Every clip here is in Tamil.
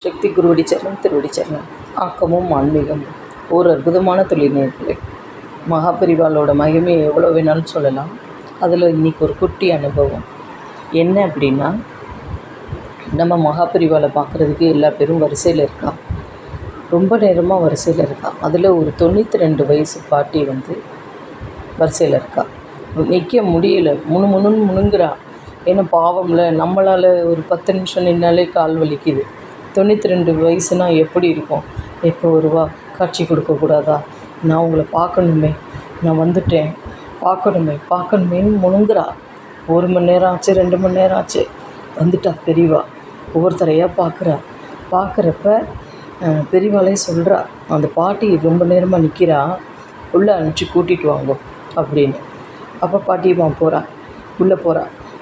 சக்தி குருவடி சரணம் திருவடி சரணம். ஆக்கமும் ஆன்மீகமும் ஒரு அற்புதமான தொழில் நேயர்களே. மகாபெரிவாளோட மகிமையை எவ்வளோ வேணாலும் சொல்லலாம். அதில் இன்றைக்கி ஒரு குட்டி அனுபவம் என்ன அப்படின்னா, நம்ம மகாபெரிவாளை பார்க்குறதுக்கு எல்லா பேரும் வரிசையில் இருக்கா. ரொம்ப நேரமாக வரிசையில் இருக்கா. அதில் ஒரு 92 வயசு பாட்டி வரிசையில் இருக்கா. நிற்க முடியல, முணுமுணுன்னு முணுங்குறா. ஏன்னா பாவம்ல, நம்மளால் ஒரு 10 நிமிஷம் நின்னாலே கால் வலிக்குது. 92 வயசுனா எப்படி இருக்கும்? எப்போ வருவா? காட்சி கொடுக்கக்கூடாதா? நான் உங்களை பார்க்கணுமே, நான் வந்துட்டேன், பார்க்கணுமேன்னு முணுங்குறா. 1 மணி நேரம் ஆச்சு, 2 மணி நேரம் ஆச்சு, வந்துட்டா பெரியவா. ஒவ்வொருத்தரையாக பார்க்குறப்ப பெரியவாளே சொல்கிறா, அந்த பாட்டி ரொம்ப நேரமாக நிற்கிறா, உள்ளே அனுப்பிச்சி கூட்டிகிட்டு வாங்க அப்படின்னு. அப்போ பாட்டியம்மா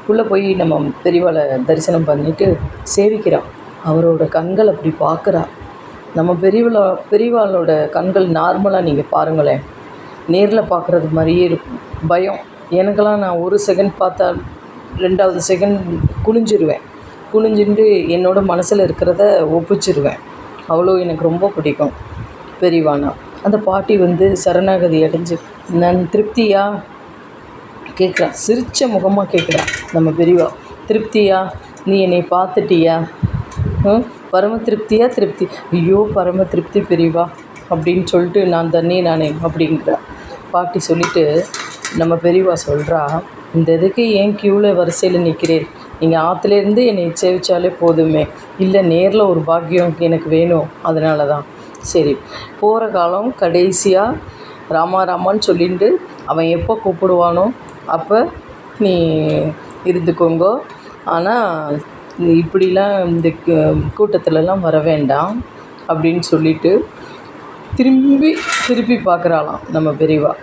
உள்ளே போய் நம்ம பெரியவாளை தரிசனம் பண்ணிவிட்டு சேவிக்கிறான். அவரோட கண்கள் அப்படி பார்க்குறா. நம்ம பெரியவாளோட கண்கள் நார்மலாக நீங்கள் பாருங்களேன், நேரில் பார்க்குறது மாதிரியே இருக்கும். பயம் எனக்கெல்லாம், நான் ஒரு செகண்ட் பார்த்தா 2வது செகண்ட் குனிஞ்சுட்டு என்னோட மனசில் இருக்கிறத ஒப்பிச்சிருவேன். அவ்வளோ எனக்கு ரொம்ப பிடிக்கும் பெரியவானா. அந்த பாட்டி சரணாகதி அடைஞ்சு, நான் திருப்தியா கேட்குறா, சிரித்த முகமாக கேட்குறா. நம்ம பெரியவா, திருப்தியா? நீ என்னை பார்த்துட்டியா? பரம திருப்தி. ஐயோ பரம திருப்தி பெரியவா அப்படின்னு சொல்லிட்டு, நானே அப்படிங்கிற பாட்டி சொல்லிவிட்டு, நம்ம பெரியவா சொல்கிறா, இந்த இதுக்கு ஏன் க்யூவில் வரிசையில் நிற்கிறேன்? நீங்கள் ஆற்றுலேருந்து என்னை சேவிச்சாலே போதுமே. இல்லை, நேரில் ஒரு பாக்கியம் எனக்கு வேணும், அதனால தான். சரி, போகிற காலம் கடைசியாக ராமான்னு சொல்லிட்டு அவன் எப்போ கூப்பிடுவானோ அப்போ நீ இருந்துக்கோங்கோ. ஆனால் இப்படிலாம் இந்த கூட்டத்திலலாம் வர வேண்டாம் அப்படின்னு சொல்லிவிட்டு திருப்பி பார்க்குறாளாம் நம்ம பெரியவா.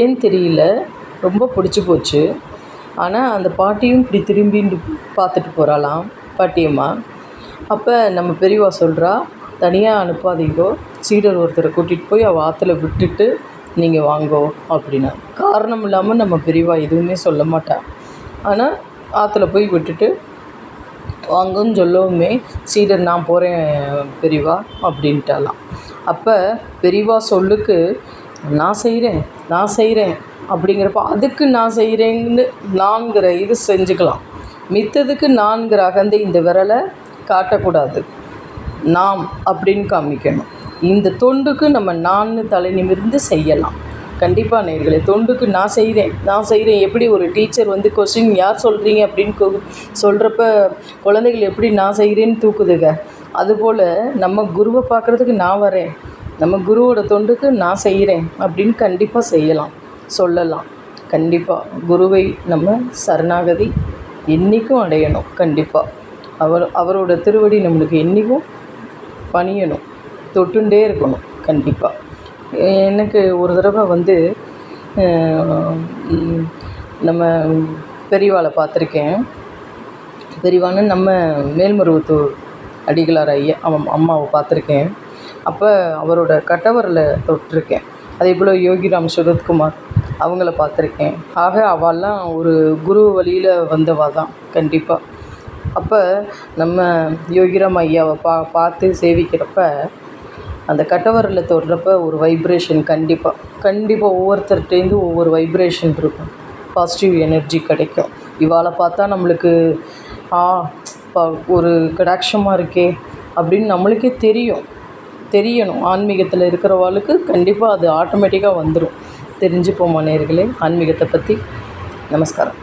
ஏன் தெரியல, ரொம்ப பிடிச்சி போச்சு. ஆனால் அந்த பாட்டியும் இப்படி திரும்பி பார்த்துட்டு போகிறாளாம் பாட்டியம்மா. அப்போ நம்ம பெரியவா சொல்கிறா, தனியாக அனுப்பாதீங்கோ, சீடர் ஒருத்தரை கூட்டிகிட்டு போய் அவள் ஆற்றுல விட்டுட்டு நீங்கள் வாங்கோ அப்படின்னா. காரணம் இல்லாமல் நம்ம பெரியவா எதுவுமே சொல்ல மாட்டா. ஆனால் ஆற்றுல போய் விட்டுட்டு வாங்கன்னு சொல்லவுமே சீடர், நான் போகிறேன் பெரியவா அப்படின்ட்டாலாம். அப்போ பெரியவா சொல்லுக்கு நான் செய்கிறேன் அப்படிங்கிறப்ப, அதுக்கு நான் செய்கிறேன்னு நான்கிற இது செஞ்சுக்கலாம். மித்ததுக்கு நான்கிற அகந்தை இந்த விரலை காட்டக்கூடாது, நாம் அப்படின்னு காமிக்கணும். இந்த தொண்டுக்கு நம்ம நான் தலை நிமிர்ந்து செய்யலாம். கண்டிப்பாக நேயர்களே, தொண்டுக்கு நான் செய்கிறேன். எப்படி ஒரு டீச்சர் கொஸ்டின் யார் சொல்கிறீங்க அப்படின்னு சொல்கிறப்ப குழந்தைகள் எப்படி நான் செய்கிறேன்னு தூக்குதுங்க, அதுபோல் நம்ம குருவை பார்க்குறதுக்கு நான் வரேன், நம்ம குருவோட தொண்டுக்கு நான் செய்கிறேன் அப்படின்னு கண்டிப்பாக செய்யலாம், சொல்லலாம். கண்டிப்பாக குருவை நம்ம சரணாகதி என்றைக்கும் அடையணும். கண்டிப்பாக அவரோட திருவடி நம்மளுக்கு என்றைக்கும் பணியணும், தொட்டுண்டே இருக்கணும். கண்டிப்பாக எனக்கு ஒரு தடவை நம்ம பெரியவாளை பார்த்துருக்கேன். பெரியவான்னு நம்ம மேல்மருவத்தூர் அடிகளார் ஐயா அம்மாவை பார்த்துருக்கேன். அப்போ அவரோட கட்டவரில் தொட்டிருக்கேன். அதே போல் யோகிராம் சுரத்குமார் அவங்கள பார்த்துருக்கேன். ஆக அவெல்லாம் ஒரு குரு வழியில் வந்தவா தான் கண்டிப்பாக. அப்போ நம்ம யோகிராம் ஐயாவை பார்த்து சேவிக்கிறப்ப, அந்த கட்டவரில் தொடுறப்ப ஒரு வைப்ரேஷன் கண்டிப்பாக ஒவ்வொருத்தர்கிட்டேருந்து ஒவ்வொரு வைப்ரேஷன் இருக்கும், பாசிட்டிவ் எனர்ஜி கிடைக்கும். இவாளை பார்த்தா நம்மளுக்கு ஒரு கடாட்சமாக இருக்கே அப்படின்னு நம்மளுக்கே தெரியணும். ஆன்மீகத்தில் இருக்கிறவாளுக்கு கண்டிப்பாக அது ஆட்டோமேட்டிக்காக வந்துடும். தெரிஞ்சுப்போமா நேயர்களே ஆன்மீகத்தை பற்றி. நமஸ்காரம்.